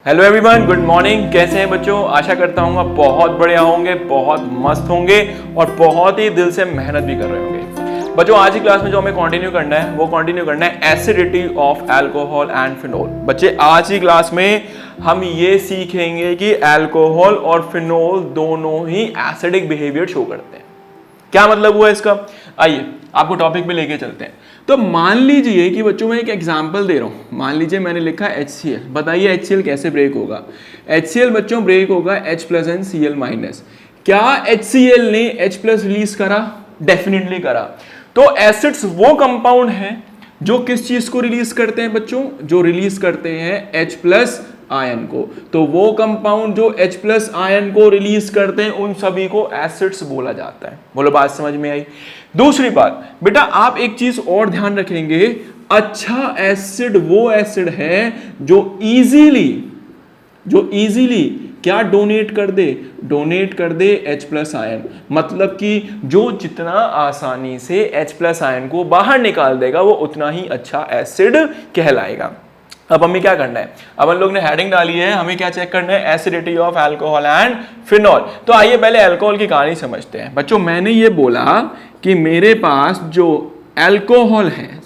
Hello everyone, good morning. कैसे हैं बच्चों? आशा करता हूँ आप बहुत बढ़िया होंगे, बहुत मस्त होंगे और बहुत ही दिल से मेहनत भी कर रहे होंगे। बच्चों आज की क्लास में जो हमें कंटिन्यू करना है वो कंटिन्यू करना है acidity of alcohol and phenol. बच्चे आज की क्लास में हम ये सीखेंगे कि अल्कोहल और फिनोल दोनों ही एसिडिक बिहेवियर शो करते हैं। क्या मतलब हुआ इसका? आइए आपको टॉपिक पे लेके चलते हैं। तो मान लीजिए कि बच्चों मैं एक एग्जांपल दे रहा हूं। मान लीजिए मैंने लिखा HCl। बताइए HCl कैसे ब्रेक होगा? HCl बच्चों ब्रेक होगा H plus and Cl minus. क्या HCl ने H प्लस रिलीज करा? डेफिनेटली करा। तो एसिड्स वो कंपाउंड हैं जो किस चीज को रिलीज करते हैं बच्चों? जो रिलीज करते हैं H प्लस आयन को। तो वो कंपाउंड जो H प्लस आयन को रिलीज करते हैं उन सभी को एसिड्स बोला जाता है। बोलो बात समझ में आई? दूसरी बात बेटा, आप एक चीज और ध्यान रखेंगे, अच्छा एसिड वो एसिड है जो इजीली क्या डोनेट कर दे H प्लस आयन। मतलब कि जो जितना आसानी से H प्लस आयन को बाहर निकाल देगा वो उतना ही अच्छा एसिड कहलाएगा। अब हमें क्या करना है? अब हम लोग ने हेडिंग डाली है, हमें क्या चेक करना है? Acidity of alcohol and phenol. तो आइए पहले अल्कोहल की कहानी समझते हैं। बच्चों मैंने ये बोला कि मेरे पास जो अल्कोहल है,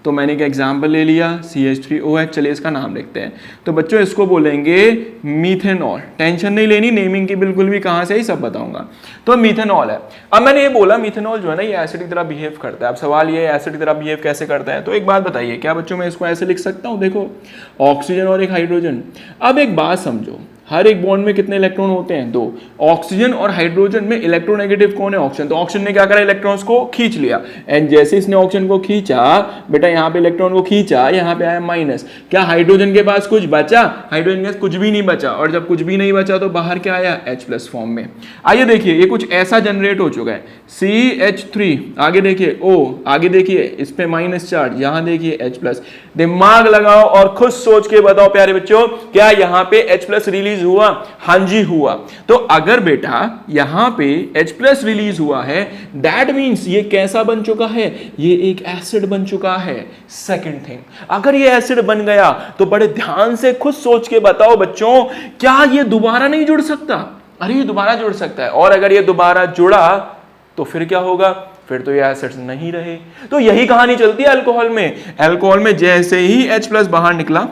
तो मैंने एक एग्जांपल ले लिया CH3OH। चलिए इसका नाम लिखते हैं। तो बच्चों इसको बोलेंगे मीथेनॉल। टेंशन नहीं लेनी नेमिंग की बिल्कुल भी, कहां से ही सब बताऊंगा। तो मीथेनॉल है। अब मैंने ये बोला मीथेनॉल जो है ना ये एसिड की तरह बिहेव करता है। अब सवाल ये एसिड की तरह बिहेव कैसे करता है? तो एक बात बताइए, क्या बच्चों मैं इसको ऐसे लिख सकता हूं? देखो ऑक्सीजन और एक हाइड्रोजन। अब एक बात समझो, हर एक बॉन्ड में कितने इलेक्ट्रॉन होते हैं? 2। ऑक्सीजन और हाइड्रोजन में इलेक्ट्रोनेगेटिव कौन है? ऑक्सीजन। तो ऑक्सीजन ने क्या करा? इलेक्ट्रॉन्स को खींच लिया। एंड जैसे इसने ऑक्सीजन को खींचा बेटा, यहाँ पे इलेक्ट्रॉन को खींचा, यहाँ पे आया माइनस। क्या हाइड्रोजन के पास कुछ बचा? हाइड्रोजन के पास कुछ भी नहीं बचा। और जब कुछ भी नहीं बचा तो बाहर क्या आया? H प्लस फॉर्म में। आइए देखिए ये कुछ ऐसा जनरेट हो चुका है। CH3, आगे देखिए O, आगे देखिए इस पे माइनस चार्ज, यहाँ देखिए H प्लस। दिमाग लगाओ और खुद सोच के बताओ प्यारे बच्चों, क्या यहाँ पे H प्लस रिलीज हुआ? हाँ जी हुआ। तो अगर बेटा यहां पे H प्लस रिलीज हुआ है, दैट मींस ये कैसा बन चुका है? ये एक एसिड बन चुका है। सेकंड थिंग, अगर ये एसिड बन गया तो बड़े ध्यान से खुद सोच के बताओ बच्चों, क्या ये दोबारा नहीं जुड़ सकता? अरे ये दोबारा जुड़ सकता है। और अगर ये दोबारा जुड़ा तो फिर क्या होगा? फिर तो ये एसिड्स नहीं रहे। तो यही कहानी चलती है अल्कोहल में। अल्कोहल में जैसे ही H प्लस बाहर निकला,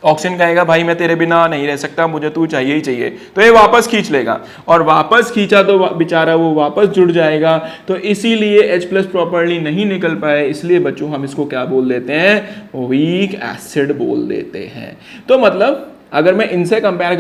ऑक्सीजन कहेगा भाई मैं तेरे बिना नहीं रह सकता, मुझे तू चाहिए ही चाहिए। तो ये वापस खींच लेगा और वापस खींचा तो बेचारा वो वापस जुड़ जाएगा। तो इसीलिए H प्लस प्रॉपरली नहीं निकल पाए, इसलिए बच्चों हम इसको क्या बोल देते हैं? वीक एसिड बोल देते हैं। तो मतलब अगर मैं इनसे कंपेयर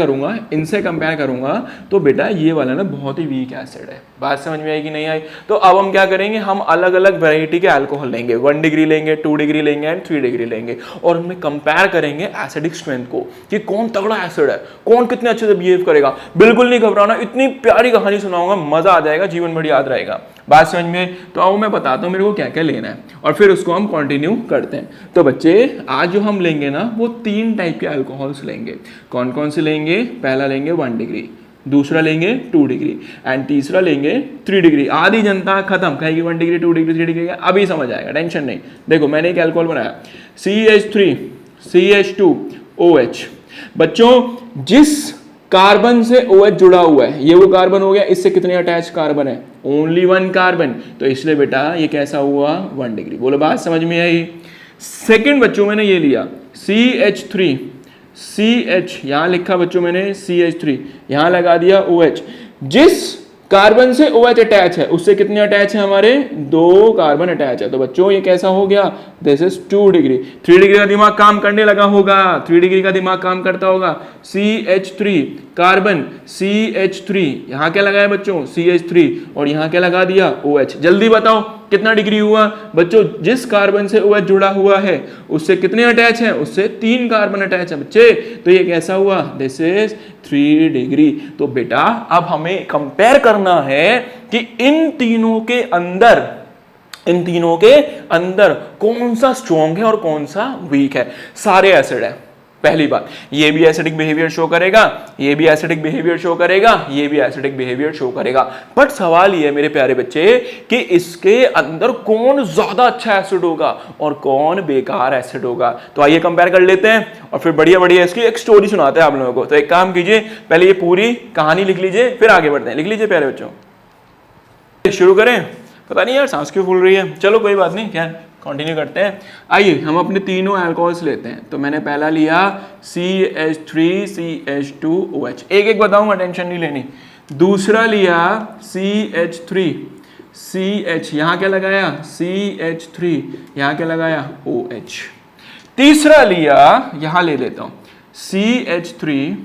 करूंगा तो बेटा ये वाला ना बहुत ही वीक एसिड है। बात समझ में आई कि नहीं आई? तो अब हम क्या करेंगे? हम अलग अलग वैरायटी के अल्कोहल लेंगे, 1 डिग्री लेंगे, 2 डिग्री लेंगे एंड 3 डिग्री लेंगे और उनमें कंपेयर करेंगे एसिडिक स्ट्रेंथ को कि कौन तगड़ा एसिड है, कौन कितने अच्छे से बिहेव करेगा। बिल्कुल नहीं घबराना, इतनी प्यारी कहानी सुनाऊंगा, मजा आ जाएगा, जीवन भर याद रहेगा। बात समझ में? तो आओ मैं बताता हूँ मेरे को क्या क्या लेना है और फिर उसको हम कंटिन्यू करते हैं। तो बच्चे आज जो हम लेंगे ना वो 3 टाइप के अल्कोहल्स लेंगे। कौन कौन से लेंगे? पहला लेंगे 1 डिग्री, दूसरा लेंगे 2 डिग्री एंड तीसरा लेंगे 3 डिग्री। आधी जनता खत्म कहेगी 1 डिग्री 2 डिग्री 3 डिग्री का अभी समझ आएगा, टेंशन नहीं। देखो मैंने एक अल्कोहल बनाया CH3 CH2OH। बच्चों जिस कार्बन से OH जुड़ा हुआ है, ये वो कार्बन हो गया, इससे कितने अटैच कार्बन है? Only 1 carbon. तो इसलिए बेटा ये कैसा हुआ? 1 डिग्री। बोलो बात समझ में आई? सेकंड बच्चों मैंने ये लिया CH3 CH, यहां लिखा बच्चों मैंने CH3, यहां लगा दिया OH। जिस कार्बन से OH अटैच है उससे कितने अटैच है? हमारे 2 कार्बन अटैच है। तो बच्चों ये कैसा हो गया? This is 2 degree. 3 डिग्री का दिमाग काम करने लगा होगा, 3 डिग्री का दिमाग काम करता होगा। CH3 कार्बन CH3, यहां क्या लगाया बच्चों? CH3 और यहां क्या लगा दिया? OH। जल्दी बताओ कितना डिग्री हुआ? बच्चों जिस कार्बन से OH जुड़ा हुआ है उससे कितने अटैच है? उससे 3 कार्बन अटैच है बच्चे। तो ये कैसा हुआ? This is 3 degree. तो बेटा अब हमें कंपेयर करना है कि इन तीनों के अंदर कौन सा स्ट्रॉन्ग है और कौन सा वीक है। सारे एसिड है, पहली बात, ये भी एसिडिक बिहेवियर शो करेगा, ये भी एसिडिक बिहेवियर शो करेगा, ये भी एसिडिक बिहेवियर शो करेगा। बट सवाल ये है मेरे प्यारे बच्चे कि इसके अंदर कौन ज्यादा अच्छा एसिड होगा और कौन बेकार एसिड होगा। तो आइए कंपेयर कर लेते हैं और फिर बढ़िया बढ़िया इसकी एक स्टोरी सुनाते हैं आप लोगों को। तो एक काम कीजिए, पहले ये पूरी कहानी लिख लीजिए, फिर आगे बढ़ते हैं। लिख लीजिए प्यारे बच्चों। शुरू करें? पता नहीं यार सांस क्यों फूल रही है, चलो कोई बात नहीं, क्या कंटिन्यू करते हैं। आइए हम अपने तीनों अल्कोहल्स लेते हैं। तो मैंने पहला लिया CH3CH2OH, एक एक बताऊंगा, टेंशन नहीं लेनी। दूसरा लिया CH3CH, यहां क्या लगाया CH3, यहां क्या लगाया OH। तीसरा लिया, यहां ले लेता हूं CH3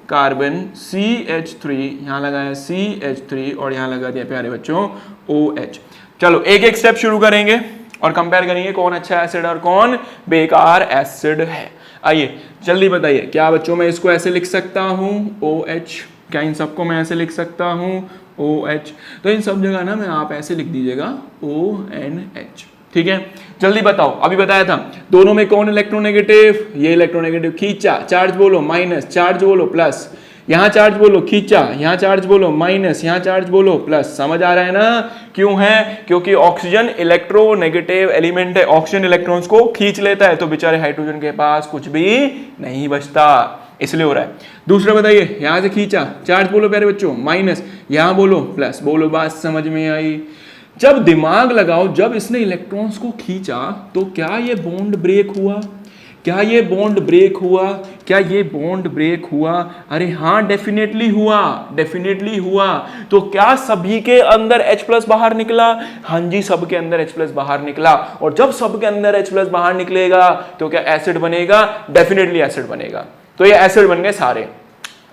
कार्बन CH3, यहां लगाया CH3 और यहां लगा दिया प्यारे बच्चों OH। चलो एक एक स्टेप शुरू करेंगे और कंपेयर करेंगे कौन अच्छा एसिड और कौन बेकार एसिड है। आइए जल्दी बताइए, क्या बच्चों मैं इसको ऐसे लिख सकता हूं OH? क्या इन सबको मैं ऐसे लिख सकता हूं OH? तो इन सब जगह ना मैं आप ऐसे लिख दीजिएगा ONH, ठीक है। जल्दी बताओ, अभी बताया था दोनों में कौन इलेक्ट्रोनेगेटिव, ये इलेक्ट्रोनेगेटिव, खींचा, चार्ज बोलो माइनस, चार्ज बोलो प्लस, यहां चार्ज बोलो खींचा, यहां चार्ज बोलो माइनस, यहां चार्ज बोलो प्लस। समझ आ रहा है ना? क्यों है? क्योंकि ऑक्सीजन इलेक्ट्रोनेगेटिव एलिमेंट है, ऑक्सीजन इलेक्ट्रॉन्स को खींच लेता है, तो बेचारे हाइड्रोजन के पास कुछ भी नहीं बचता, इसलिए हो रहा है। दूसरा बताइए, यहां से खींचा, चार्ज बोलो प्यारे बच्चों माइनस, यहां बोलो प्लस, बोलो बात समझ में आई? जब दिमाग लगाओ, जब इसने इलेक्ट्रॉन्स को खींचा तो क्या ये बॉन्ड ब्रेक हुआ? क्या ये बॉन्ड ब्रेक हुआ? क्या ये बॉन्ड ब्रेक हुआ? अरे हाँ, डेफिनेटली हुआ, डेफिनेटली हुआ। तो क्या सभी के अंदर H+ बाहर निकला? हाँ जी, सब के अंदर H+ बाहर निकला। और जब सब के अंदर H+ बाहर निकलेगा तो क्या एसिड बनेगा? डेफिनेटली एसिड बनेगा। तो ये एसिड बन गए सारे।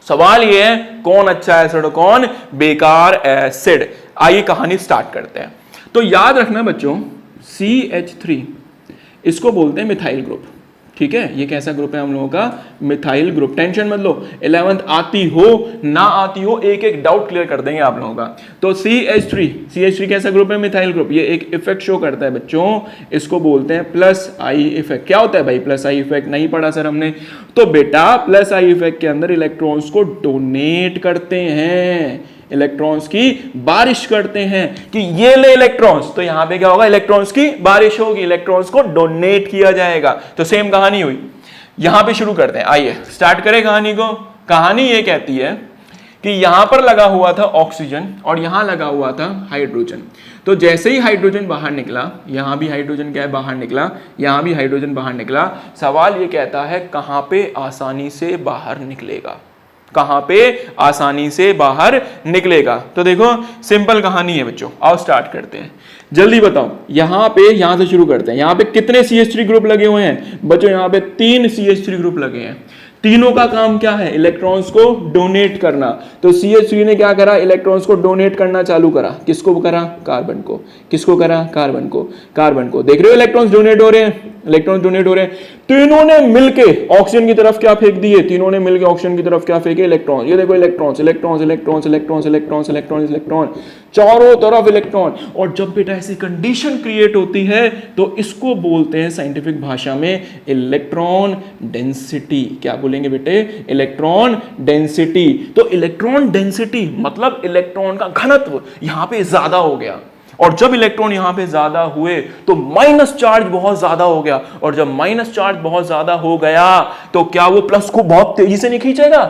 सवाल ये है कौन अच्छा एसिड और कौन बेकार एसिड। आइए कहानी स्टार्ट करते हैं। तो याद रखना बच्चों, CH3 इसको बोलते हैं मिथाइल ग्रुप, ठीक है। ये कैसा ग्रुप है हम लोगों का? Methyl group. टेंशन मत लो, 11th आती हो ना आती हो, एक एक डाउट क्लियर कर देंगे आप लोगों का। तो CH3 कैसा ग्रुप है? Methyl group. ये एक इफेक्ट शो करता है बच्चों, इसको बोलते हैं +I इफेक्ट। क्या होता है भाई +I इफेक्ट? नहीं पढ़ा सर हमने। तो बेटा +I इफेक्ट के अंदर इलेक्ट्रॉन्स को डोनेट करते हैं, इलेक्ट्रॉन्स की बारिश करते हैं कि ये ले इलेक्ट्रॉन्स, तो यहां पे क्या होगा? इलेक्ट्रॉन्स की बारिश होगी, इलेक्ट्रॉन्स को डोनेट किया जाएगा। तो सेम कहानी हुई। यहां पे शुरू करते हैं, आइए स्टार्ट करें कहानी को। कहानी ये कहती है कि यहां पर लगा हुआ था ऑक्सीजन और यहां लगा हुआ था हाइड्रोजन। तो जैसे ही हाइड्रोजन बाहर निकला, यहां भी हाइड्रोजन क्या है? बाहर निकला, यहां भी हाइड्रोजन बाहर निकला। सवाल ये कहता है कहां पे आसानी से बाहर निकलेगा, कहां पे आसानी से बाहर निकलेगा। तो देखो सिंपल कहानी है बच्चों, आओ स्टार्ट करते हैं। जल्दी बताओ, यहां से शुरू करते हैं। यहां पे कितने CH3 ग्रुप लगे हुए हैं बच्चों? यहां पे 3 CH3 ग्रुप लगे हैं। तीनों का काम क्या है? इलेक्ट्रॉन्स को डोनेट करना। तो CH3 ने क्या करा? इलेक्ट्रॉन्स को डोनेट करना चालू करा। किसको करा? कार्बन को। किसको करा? कार्बन को। कार्बन को। देख रहे हो इलेक्ट्रॉन्स डोनेट हो रहे हैं, इलेक्ट्रॉन्स डोनेट हो रहे हैं। तीनों ने मिलके ऑक्सीजन की तरफ क्या फेंक दिए? तीनों ने मिलके ऑक्सीजन की तरफ क्या फेंके? इलेक्ट्रॉन। ये देखो electrons, electrons, electrons, electrons, electrons, electrons, electron, चारों तरफ इलेक्ट्रॉन। और जब बेटा ऐसी कंडीशन क्रिएट होती है तो इसको बोलते हैं साइंटिफिक भाषा में इलेक्ट्रॉन डेंसिटी। क्या बोलेंगे बेटे? Electron density. तो इलेक्ट्रॉन डेंसिटी मतलब इलेक्ट्रॉन का घनत्व यहां पे ज्यादा हो गया, और जब इलेक्ट्रॉन यहां पे ज्यादा हुए तो माइनस चार्ज बहुत ज्यादा हो गया, और जब माइनस चार्ज बहुत ज्यादा हो गया तो क्या वो प्लस को बहुत तेजी से नहीं खींचेगा?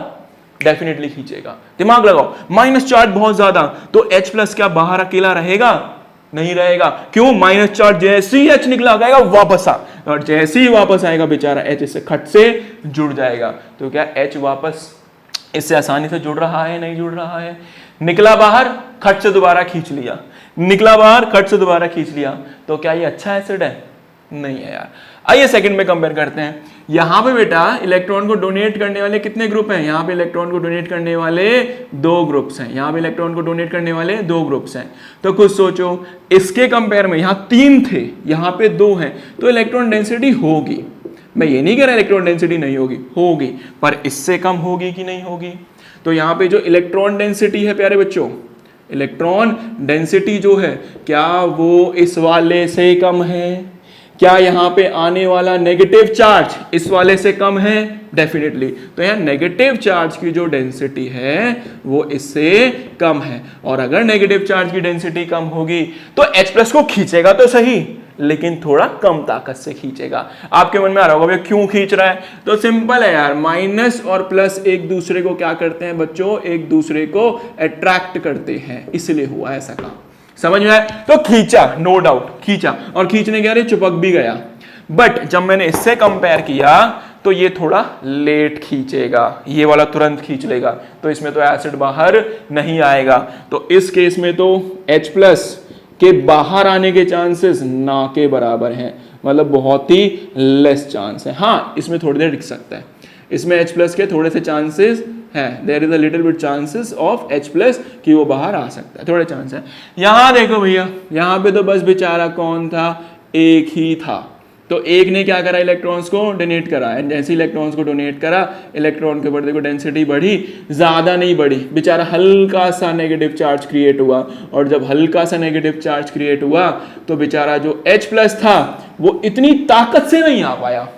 डेफिनेटली खींचेगा। दिमाग लगाओ, माइनस चार्ज बहुत ज्यादा, तो H+ क्या बाहर अकेला रहेगा? नहीं रहेगा। क्यों? माइनस चार्ज जैसे ही H निकला गएगा वापस आ, और जैसे ही वापस आएगा बेचारा H इससे खट से जुड़ जाएगा। तो क्या H वापस इससे आसानी से जुड़ रहा है? नहीं जुड़ रहा है। निकला बाहर, खट से दोबारा खींच लिया, निकला बाहर, खट से दोबारा खींच लिया। तो क्या ये अच्छा एसिड है? नहीं है यार। आइए सेकंड में कंपेयर करते हैं। यहां पे बेटा इलेक्ट्रॉन को डोनेट करने वाले कितने ग्रुप हैं? यहां पे इलेक्ट्रॉन को डोनेट करने वाले 2 ग्रुप्स हैं। यहां पे इलेक्ट्रॉन को डोनेट करने वाले 2 ग्रुप्स हैं। तो कुछ सोचो, इसके कंपेयर में यहां 3 थे, यहां पे 2 हैं, तो इलेक्ट्रॉन डेंसिटी होगी। मैं ये नहीं कह रहा इलेक्ट्रॉन डेंसिटी नहीं होगी, होगी, पर इससे कम होगी कि नहीं होगी? तो यहां पे जो इलेक्ट्रॉन डेंसिटी है प्यारे बच्चों, इलेक्ट्रॉन डेंसिटी जो है, क्या वो इस वाले से कम है? क्या यहाँ पे आने वाला नेगेटिव चार्ज इस वाले से कम है? डेफिनेटली। तो यहाँ नेगेटिव चार्ज की जो डेंसिटी है वो इससे कम है, और अगर नेगेटिव चार्ज की डेंसिटी कम होगी तो H+ को खींचेगा तो सही, लेकिन थोड़ा कम ताकत से खींचेगा। आपके मन में आ रहा होगा भैया क्यों खींच रहा है? तो सिंपल है यार, माइनस और प्लस एक दूसरे को क्या करते हैं बच्चों? एक दूसरे को अट्रैक्ट करते हैं, इसलिए हुआ ऐसा काम। समझ में आया? तो खींचा, नो डाउट खींचा, और खींचने के लिए चिपक भी गया। बट जब मैंने इससे कंपेयर किया तो ये थोड़ा लेट खींचेगा, ये वाला तुरंत खींच लेगा, तो इसमें तो एसिड बाहर नहीं आएगा। तो इस केस में तो H+ के बाहर आने के चांसेस ना के बराबर हैं, मतलब बहुत ही लेस चांस है। हाँ, इसमें थोड़ी देर टिक सकता है, इसमें H+ के थोड़े से चांसेस है, there is a little bit chances of H+ कि वो बाहर आ सकता है, थोड़े चांस है। यहां देखो भैया, यहां पे तो बस बेचारा कौन था? एक ही था। तो एक ने क्या करा? इलेक्ट्रॉन्स को डोनेट करा, एंड जैसे इलेक्ट्रॉन्स को डोनेट करा, इलेक्ट्रॉन के ऊपर देखो डेंसिटी बढ़ी, ज्यादा नहीं बढ़ी, बेचारा हल्का सा नेगेटिव चार्ज क्रिएट हुआ, और जब हल्का सा नेगेटिव चार्ज क्रिएट हुआ तो बेचारा जो H+ था वो इतनी ताकत से नहीं आ पाया,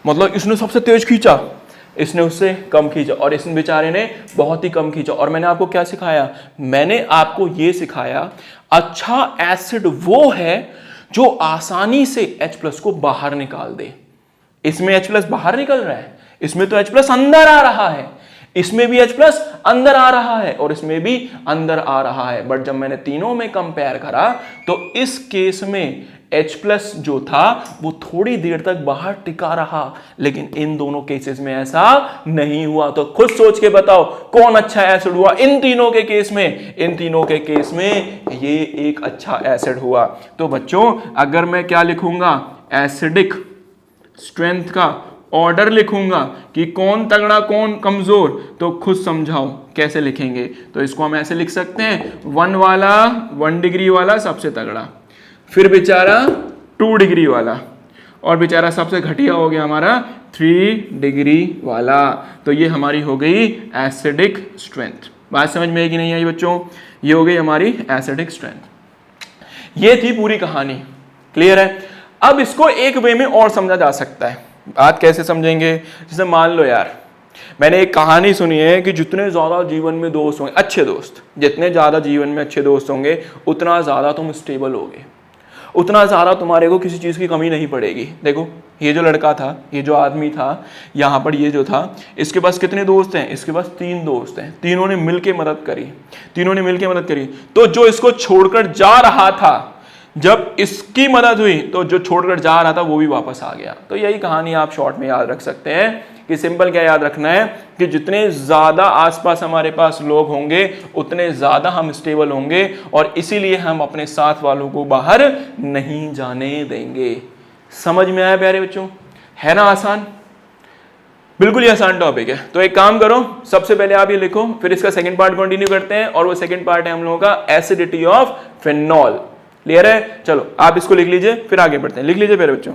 मतलब इसने सबसे तेज खींचा, इसने उससे कम खींचा, और इस बेचारे ने बहुत ही कम खींचा। और मैंने आपको क्या सिखाया? मैंने आपको ये सिखाया अच्छा एसिड वो है जो आसानी से H+ को बाहर निकाल दे। इसमें H+ बाहर निकल रहा है, इसमें तो H+ अंदर आ रहा है, इसमें भी H+ अंदर आ रहा है, और इसमें भी अंदर आ रहा है। बट जब मैंने तीनों में कंपेयर करा तो इस केस में H+ जो था वो थोड़ी देर तक बाहर टिका रहा, लेकिन इन दोनों केसेस में ऐसा नहीं हुआ। तो खुद सोच के बताओ कौन अच्छा एसिड हुआ इन तीनों के केस में? इन तीनों के केस में ये एक अच्छा एसिड हुआ। तो बच्चों अगर मैं क्या लिखूंगा? एसिडिक स्ट्रेंथ का ऑर्डर लिखूंगा कि कौन तगड़ा कौन कमजोर, तो खुद समझाओ कैसे लिखेंगे। तो इसको हम ऐसे लिख सकते हैं, 1 डिग्री वाला सबसे तगड़ा, फिर बेचारा 2 डिग्री वाला, और बेचारा सबसे घटिया हो गया हमारा 3 डिग्री वाला। तो ये हमारी हो गई एसिडिक स्ट्रेंथ। बात समझ में आई कि नहीं आई बच्चों? ये हो गई हमारी एसिडिक स्ट्रेंथ। ये थी पूरी कहानी, क्लियर है? अब इसको एक वे में और समझा जा सकता है। बात कैसे समझेंगे? जैसे मान लो यार, मैंने एक कहानी सुनी है कि जितने ज्यादा जीवन में दोस्त होंगे, अच्छे दोस्त, जितने ज्यादा जीवन में अच्छे दोस्त होंगे उतना ज्यादा तुम स्टेबल होगे, उतना ज़्यादा तुम्हारे को किसी चीज़ की कमी नहीं पड़ेगी। देखो ये जो लड़का था, ये जो आदमी था यहाँ पर, ये जो था, इसके पास कितने दोस्त हैं? इसके पास 3 दोस्त हैं, तीनों ने मिलके मदद करी, तीनों ने मिलके मदद करी। तो जो इसको छोड़कर जा रहा था, जब इसकी मदद हुई तो जो छोड़कर जा रहा था वो भी वापस आ गया। तो यही कहानी आप शॉर्ट में याद रख सकते हैं कि सिंपल क्या याद रखना है कि जितने ज़्यादा आसपास हमारे पास लोग होंगे उतने ज़्यादा हम स्टेबल होंगे, और इसीलिए हम अपने साथ वालों को बाहर नहीं जाने देंगे। समझ में आया प्यारे बच्चों? है ना आसान? बिल्कुल ही आसान टॉपिक है। तो एक काम करो, सबसे पहले आप ये लिखो, फिर इसका सेकंड पार्ट कंटिन्यू करते हैं, और वो सेकंड पार्ट है हम लोगों का एसिडिटी ऑफ फिनॉल। क्लियर है? चलो आप इसको लिख लीजिए, फिर आगे बढ़ते हैं। लिख लीजिए प्यारे बच्चों।